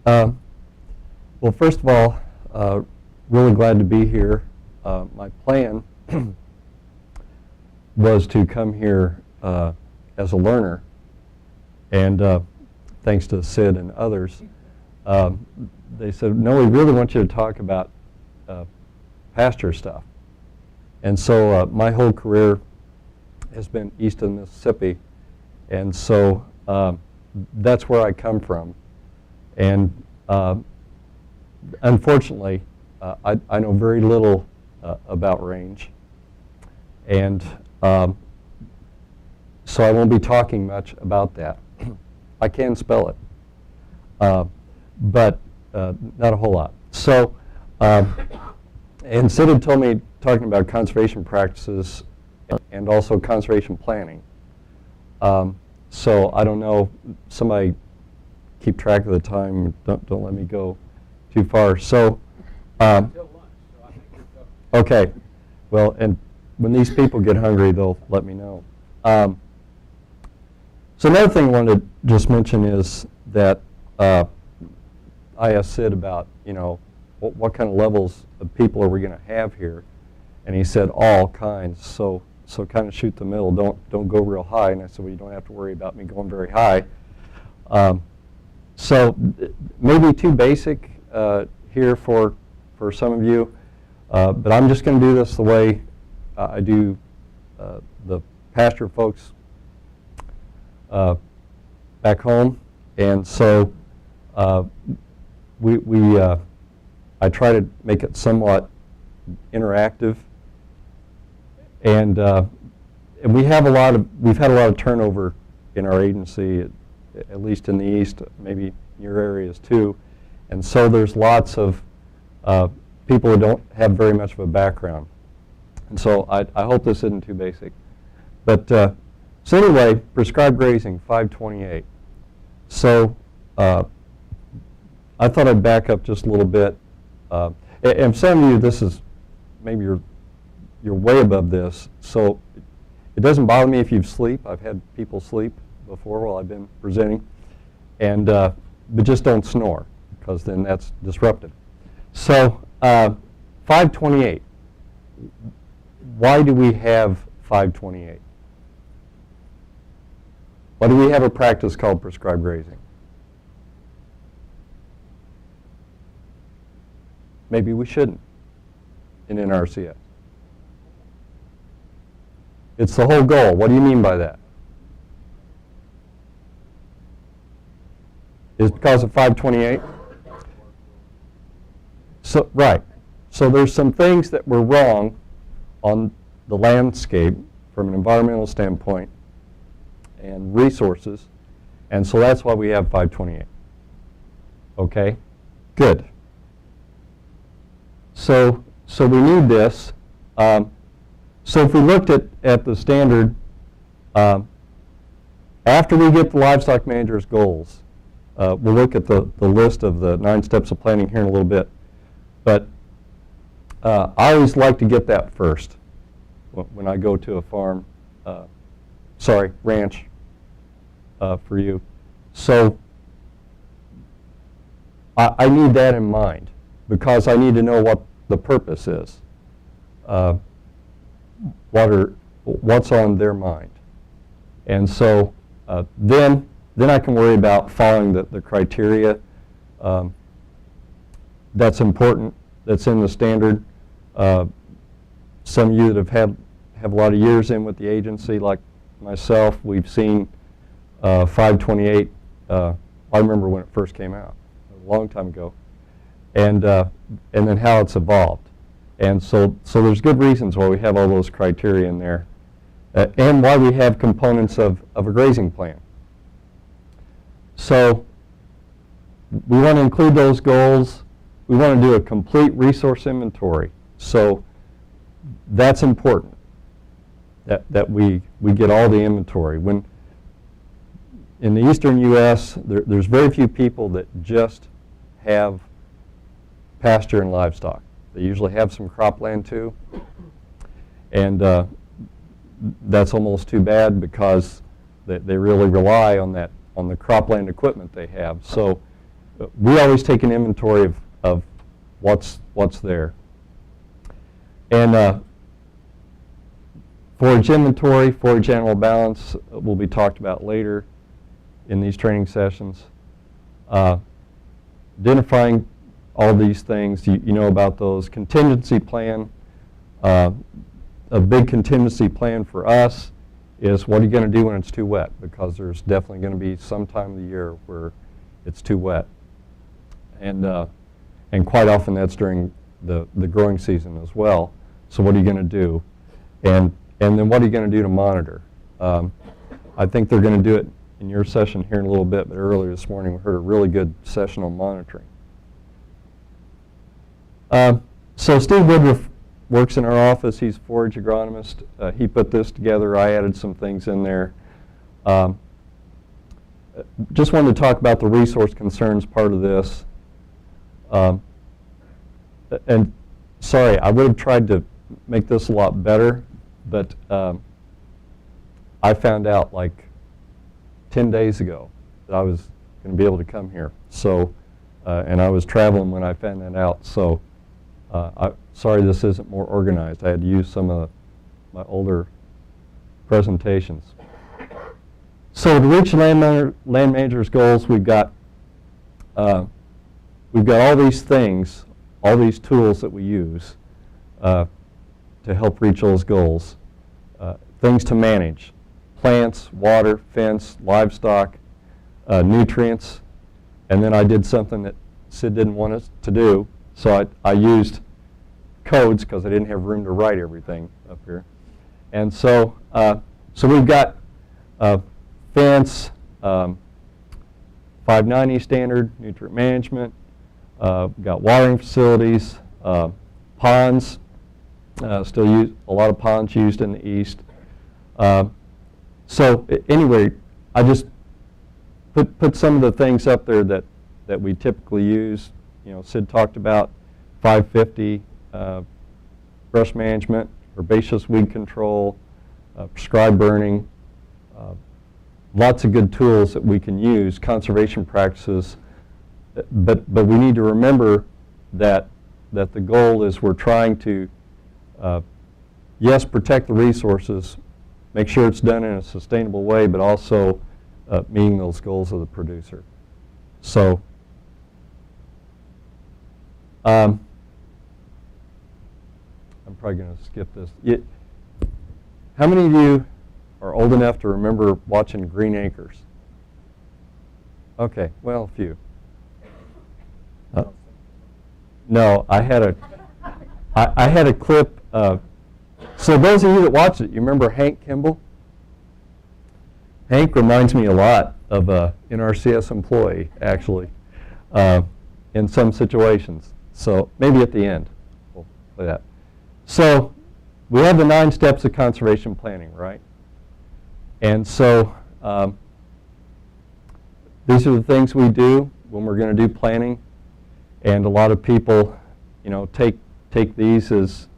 Uh, well, first of all, really glad to be here. My plan was to come here as a learner, and thanks to Sid and others, they said, no, we really want you to talk about pasture stuff. And so my whole career has been east of Mississippi, and so that's where I come from. And unfortunately, I know very little about range, and so I won't be talking much about that. I can spell it, but not a whole lot. So, and Sid had told me, talking about conservation practices and also conservation planning. So I don't know, somebody keep track of the time, don't let me go too far. So, okay, well, and when these people get hungry, they'll let me know. So another thing I wanted to just mention is that I asked Sid about, you know, what kind of levels of people are we going to have here? And he said all kinds. So kind of shoot the middle. Don't go real high. And I said, well, you don't have to worry about me going very high. So maybe too basic here for some of you, but I'm just going to do this the way I do the pasture folks back home. And so I try to make it somewhat interactive, and we've had a lot of turnover in our agency, at least in the East, maybe in your areas too, and so there's lots of people who don't have very much of a background, and so I hope this isn't too basic. But so anyway, prescribed grazing 528. So I thought I'd back up just a little bit. And some of you, this is, maybe you're way above this, so it doesn't bother me if you sleep. I've had people sleep before while I've been presenting, and but just don't snore, because then that's disruptive. So 528, why do we have 528? Why do we have a practice called prescribed grazing? Maybe we shouldn't in NRCS. It's the whole goal. What do you mean by that? Is it because of 528? So, right. So there's some things that were wrong on the landscape from an environmental standpoint and resources, and so that's why we have 528. Okay? Good. So we need this. So if we looked at the standard, after we get the livestock manager's goals, we'll look at the list of the 9 steps of planning here in a little bit. But I always like to get that first when I go to a farm, ranch for you. So I need that in mind, because I need to know what the purpose is, what's on their mind. And so then I can worry about following the criteria. That's important, that's in the standard. Some of you that have a lot of years in with the agency, like myself, we've seen 528. I remember when it first came out, a long time ago. And then how it's evolved. And so there's good reasons why we have all those criteria in there, and why we have components of a grazing plan. So we want to include those goals. We want to do a complete resource inventory. So that's important, that we get all the inventory. When in the eastern U.S., there's very few people that just have pasture and livestock. They usually have some cropland too, and that's almost too bad, because they really rely on the cropland equipment they have. So we always take an inventory of what's there. And forage inventory, forage animal balance will be talked about later in these training sessions. Identifying all these things, you know about those. Contingency plan, a big contingency plan for us is what are you going to do when it's too wet? Because there's definitely going to be some time of the year where it's too wet. And quite often that's during the growing season as well. So what are you going to do? And then what are you going to do to monitor? I think they're going to do it in your session here in a little bit, but earlier this morning we heard a really good session on monitoring. So Steve Woodruff works in our office. He's a forage agronomist. He put this together. I added some things in there. Just wanted to talk about the resource concerns part of this. And sorry, I would have tried to make this a lot better, but I found out like 10 days ago that I was going to be able to come here. So, and I was traveling when I found that out. So, sorry this isn't more organized. I had to use some of my older presentations. So to reach land manager's goals, we've got all these things, all these tools that we use to help reach those goals. Things to manage: plants, water, fence, livestock, nutrients. And then I did something that Sid didn't want us to do, so I used codes because I didn't have room to write everything up here. And so, so we've got fence, 590 standard, nutrient management. We've got watering facilities, ponds. Still use a lot of ponds used in the east. So anyway, I just put some of the things up there that we typically use. You know, Sid talked about 550 brush management, herbaceous weed control, prescribed burning. Lots of good tools that we can use, conservation practices. But we need to remember that the goal is we're trying to, yes, protect the resources, make sure it's done in a sustainable way, but also meeting those goals of the producer. So I'm probably going to skip this. How many of you are old enough to remember watching Green Acres? Okay, well, a few. No, I had a clip. So those of you that watched it, you remember Hank Kimball? Hank reminds me a lot of an NRCS employee, actually, in some situations. So maybe at the end we'll play that. So we have the 9 steps of conservation planning, right? And so these are the things we do when we're going to do planning. And a lot of people, you know, take these as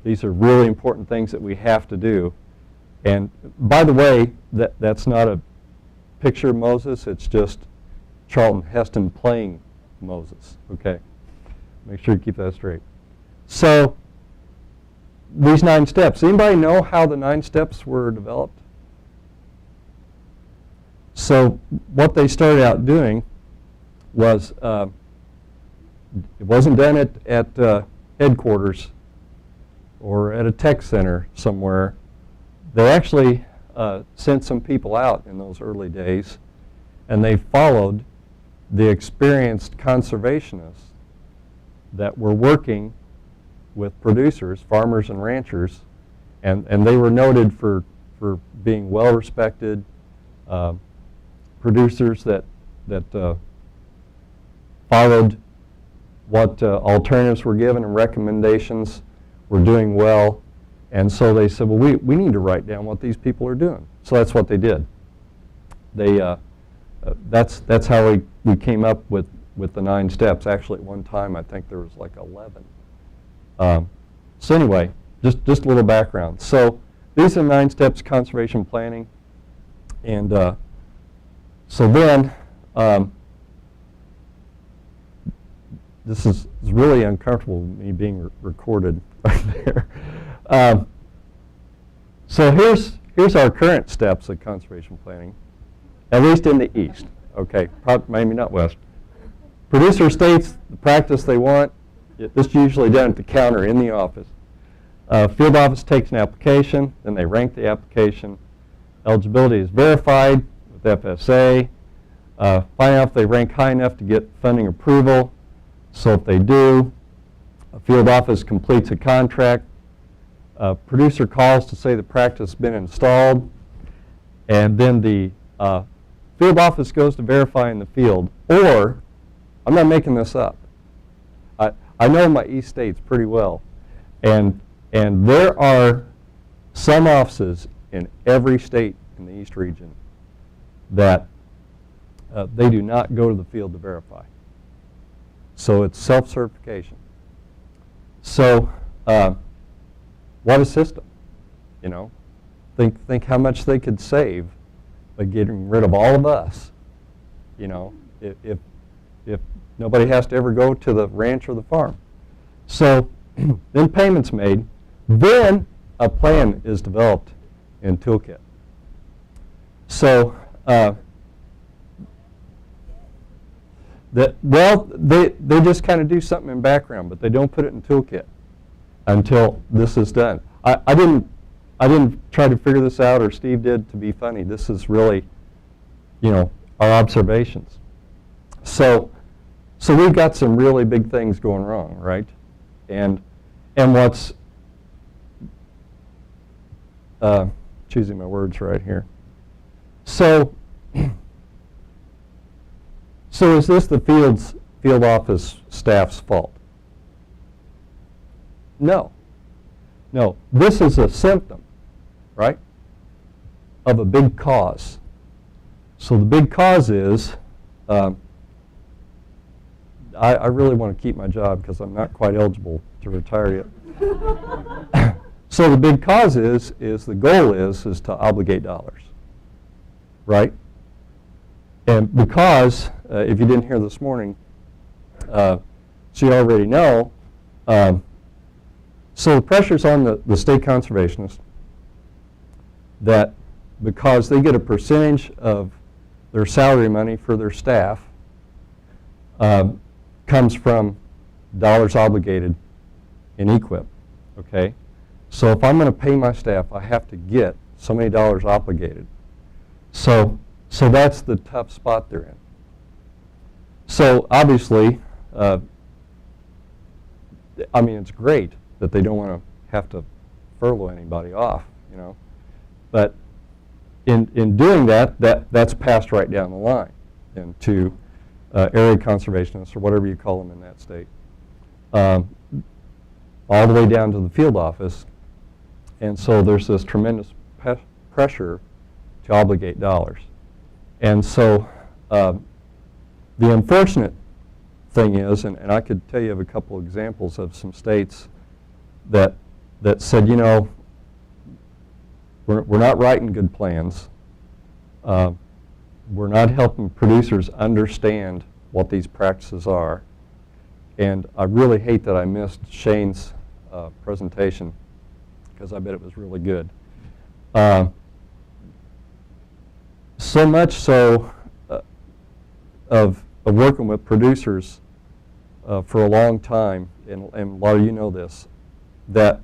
these are really important things that we have to do. And by the way, that's not a picture of Moses. It's just Charlton Heston playing Moses. Okay, make sure you keep that straight. So these 9 steps. Anybody know how the 9 steps were developed? So what they started out doing was it wasn't done at headquarters or at a tech center somewhere. They actually sent some people out in those early days, and they followed the experienced conservationists that were working with producers, farmers and ranchers, and they were noted for being well-respected producers that followed what alternatives were given and recommendations, were doing well. And so they said, well, we need to write down what these people are doing. So that's what they did. They that's how we came up with the 9 steps. Actually, at one time, I think there was like 11. So anyway, just a little background. So these are 9 steps of conservation planning. And so then this is really uncomfortable, me being recorded right there. So here's our current steps of conservation planning, at least in the east. Okay, maybe not west. Producer states the practice they want. This is usually done at the counter in the office. Field office takes an application, then they rank the application. Eligibility is verified with FSA. Find out if they rank high enough to get funding approval. So if they do, a field office completes a contract. Producer calls to say the practice has been installed, and then the field office goes to verify in the field. Or, I'm not making this up. I know my east states pretty well, and there are some offices in every state in the east region that they do not go to the field to verify. So it's self-certification. So what a system, you know. Think how much they could save by getting rid of all of us, you know, if nobody has to ever go to the ranch or the farm. So then payments made, then a plan is developed in Toolkit. So they just kind of do something in background, but they don't put it in Toolkit until this is done. I didn't try to figure this out, or Steve did, to be funny. This is really, you know, our observations. So we've got some really big things going wrong, right? And what's choosing my words right here. So is this the field office staff's fault? No. This is a symptom, right, of a big cause. So the big cause is I really want to keep my job because I'm not quite eligible to retire yet. So the big cause is the goal is to obligate dollars, right? And because, if you didn't hear this morning, so you already know, so the pressure's on the state conservationists that because they get a percentage of their salary money for their staff, comes from dollars obligated in EQIP, okay? So if I'm going to pay my staff, I have to get so many dollars obligated. So that's the tough spot they're in. So obviously, I mean, it's great that they don't want to have to furlough anybody off, you know. But in doing that's passed right down the line into area conservationists, or whatever you call them in that state, all the way down to the field office. And so there's this tremendous pressure to obligate dollars. And so the unfortunate thing is, and I could tell you of a couple examples of some states that said, you know, we're not writing good plans. We're not helping producers understand what these practices are. And I really hate that I missed Shane's presentation, because I bet it was really good. So much so of working with producers for a long time, and a lot of you know this, that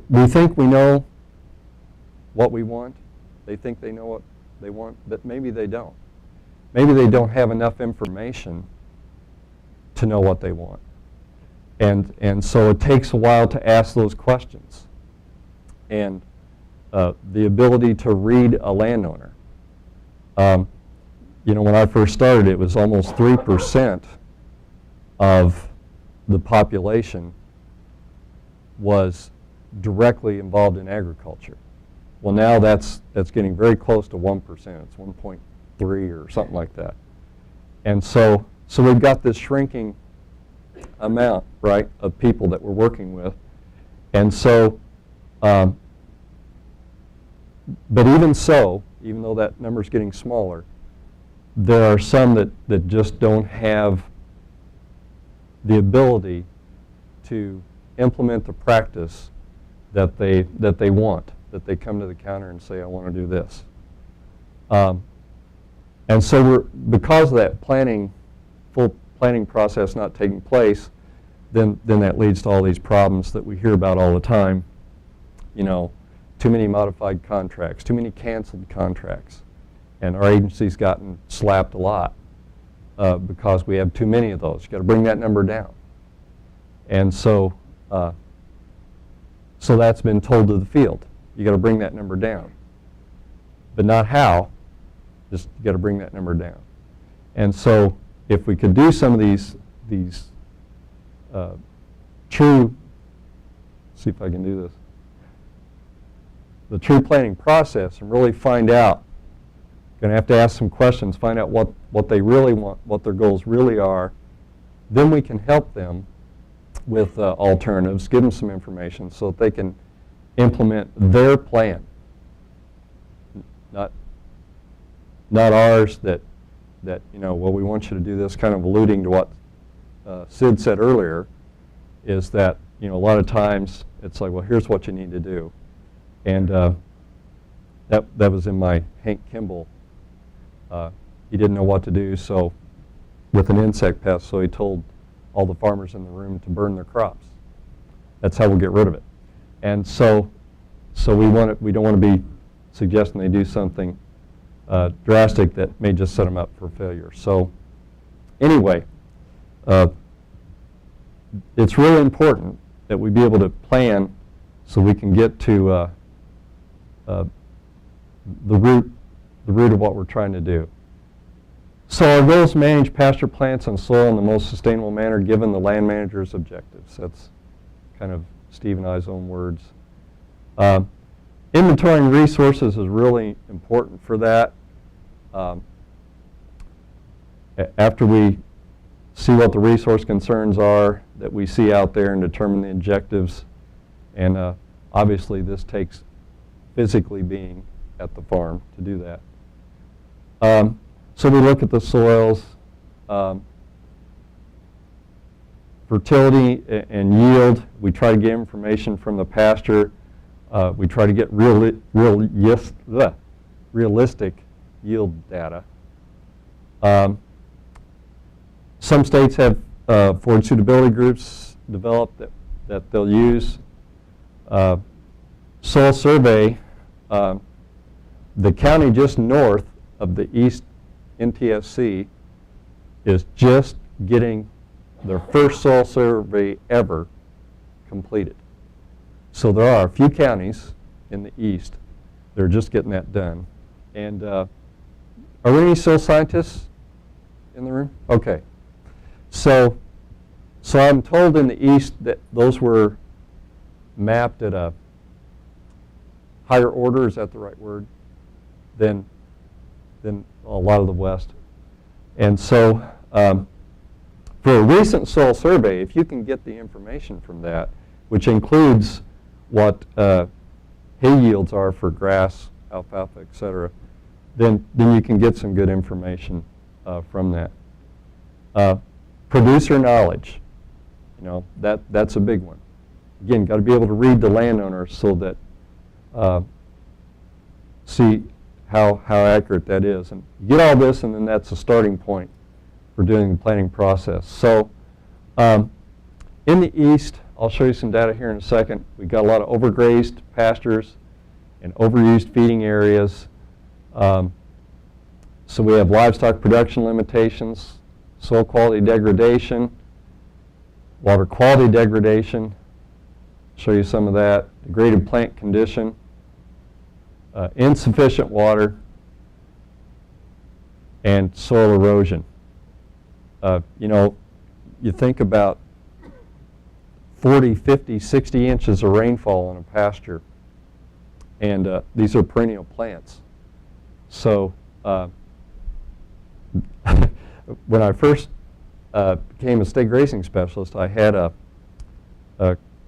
we think we know what we want. They think they know what they want, but maybe they don't. Maybe they don't have enough information to know what they want. And so it takes a while to ask those questions. And the ability to read a landowner. You know, when I first started, it was almost 3% of the population was directly involved in agriculture. Well, now that's getting very close to 1%. It's 1.3 or something like that. And so we've got this shrinking amount, right, of people that we're working with. And so, but even so, even though that number is getting smaller, there are some that just don't have the ability to implement the practice that they want, that they come to the counter and say, I want to do this. And so because of that full planning process not taking place, then that leads to all these problems that we hear about all the time. You know, too many modified contracts, too many canceled contracts. And our agency's gotten slapped a lot because we have too many of those. You've got to bring that number down. And so that's been told to the field. You've got to bring that number down. But not how, just you got to bring that number down. And so if we could do some of these true, see if I can do this, the true planning process and really find out, going to have to ask some questions, find out what they really want, what their goals really are, then we can help them with alternatives, give them some information so that they can implement their plan. Not ours that you know, well, we want you to do this, kind of alluding to what Sid said earlier, is that, you know, a lot of times it's like, well, here's what you need to do. And that was in my Hank Kimball. He didn't know what to do, so with an insect pest, so he told all the farmers in the room to burn their crops. That's how we'll get rid of it. And so we don't want to be suggesting they do something drastic that may just set them up for failure. So anyway, it's really important that we be able to plan so we can get to the root of what we're trying to do. So our goal is to manage pasture plants and soil in the most sustainable manner given the land manager's objectives. That's kind of Steve and I's own words. Inventorying resources is really important for that. After we see what the resource concerns are that we see out there and determine the objectives, and obviously this takes physically being at the farm to do that. So we look at the soils, fertility and yield. We try to get information from the pasture. We try to get realistic yield data. Some states have forage suitability groups developed that they'll use. Soil survey, the county just north of the East NTSC is just getting their first soil survey ever completed. So there are a few counties in the East that are just getting that done. And are there any soil scientists in the room? Okay. So I'm told in the East that those were mapped at a higher order, is that the right word, than a lot of the West. And so for a recent soil survey, if you can get the information from that, which includes what hay yields are for grass, alfalfa, et cetera, then you can get some good information from that. Producer knowledge, you know, that's a big one. Again, got to be able to read the landowner so that see how accurate that is. And you get all this, and then that's a starting point for doing the planning process. So in the East, I'll show you some data here in a second. We've got a lot of overgrazed pastures and overused feeding areas. So we have livestock production limitations, soil quality degradation, water quality degradation. Show you some of that. Degraded plant condition, insufficient water, and soil erosion. You know, you think about 40, 50, 60 inches of rainfall on a pasture, and these are perennial plants. So when I first became a state grazing specialist, I had a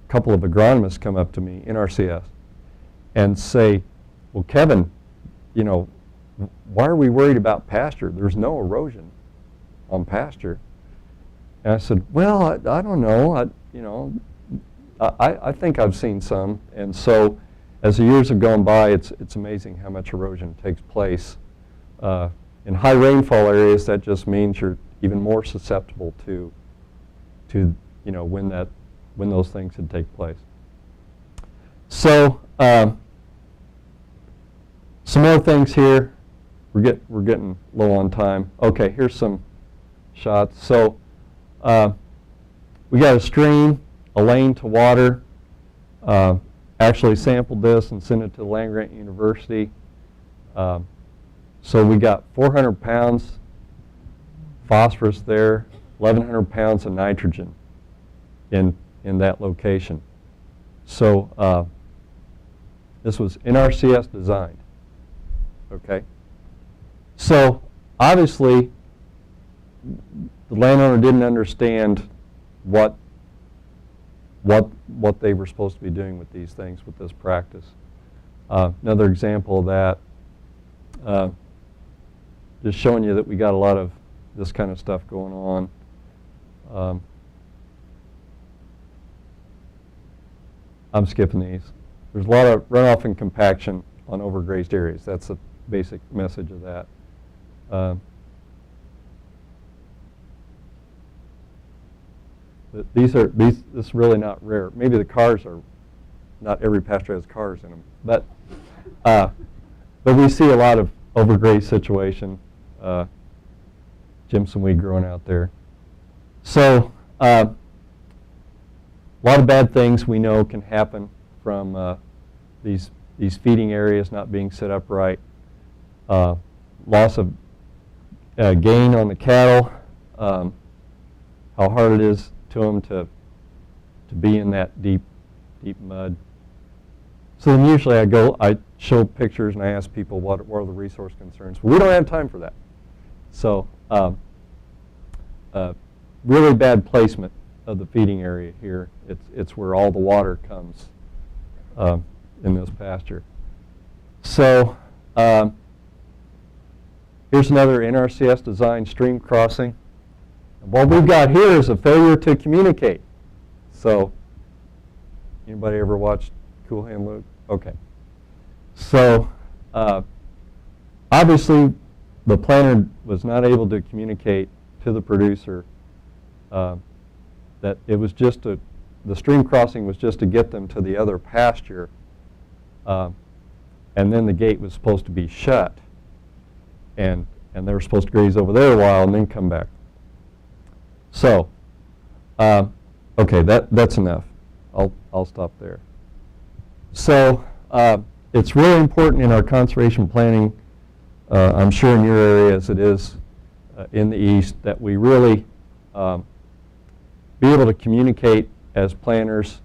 couple of agronomists come up to me in RCS and say, well, Kevin, you know, why are we worried about pasture? There's no erosion on pasture. And I said, well, I don't know. I think I've seen some. And so as the years have gone by, it's amazing how much erosion takes place. In high rainfall areas, that just means you're even more susceptible to when those things would take place. So some more things here. We're getting low on time. Okay, here's some shots. So we got a stream, a lane to water. Actually sampled this and sent it to the land-grant university. So we got 400 pounds phosphorus there, 1,100 pounds of nitrogen in that location. So this was NRCS designed. Okay. So obviously the landowner didn't understand what they were supposed to be doing with these things, with this practice. Another example of that, just showing you that we got a lot of this kind of stuff going on. I'm skipping these. There's a lot of runoff and compaction on overgrazed areas. That's the basic message of that. This is really not rare. Maybe the cars are, not every pasture has cars in them, but we see a lot of overgrazed situation, Jimson weed growing out there. So a lot of bad things we know can happen from these feeding areas not being set up right. Loss of gain on the cattle, how hard it is to them to be in that deep mud. So then usually I show pictures and I ask people what are the resource concerns. But we don't have time for that. So really bad placement of the feeding area here. It's where all the water comes in this pasture. So here's another NRCS designed stream crossing. And what we've got here is a failure to communicate. So anybody ever watched Cool Hand Luke? Okay. So obviously the planter was not able to communicate to the producer that it was just the stream crossing was just to get them to the other pasture, and then the gate was supposed to be shut, and they were supposed to graze over there a while and then come back. So okay, that's enough. I'll stop there. So it's really important in our conservation planning, I'm sure in your area as it is in the East, that we really be able to communicate as planners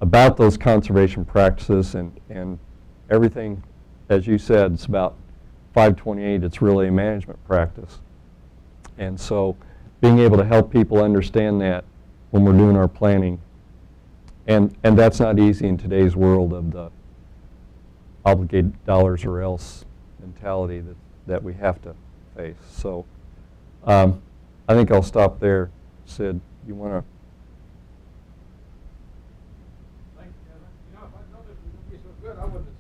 about those conservation practices, and everything, as you said, it's about 528, it's really a management practice. And so being able to help people understand that when we're doing our planning, and that's not easy in today's world of the obligated dollars or else mentality that we have to face. So I think I'll stop there. Sid, you want to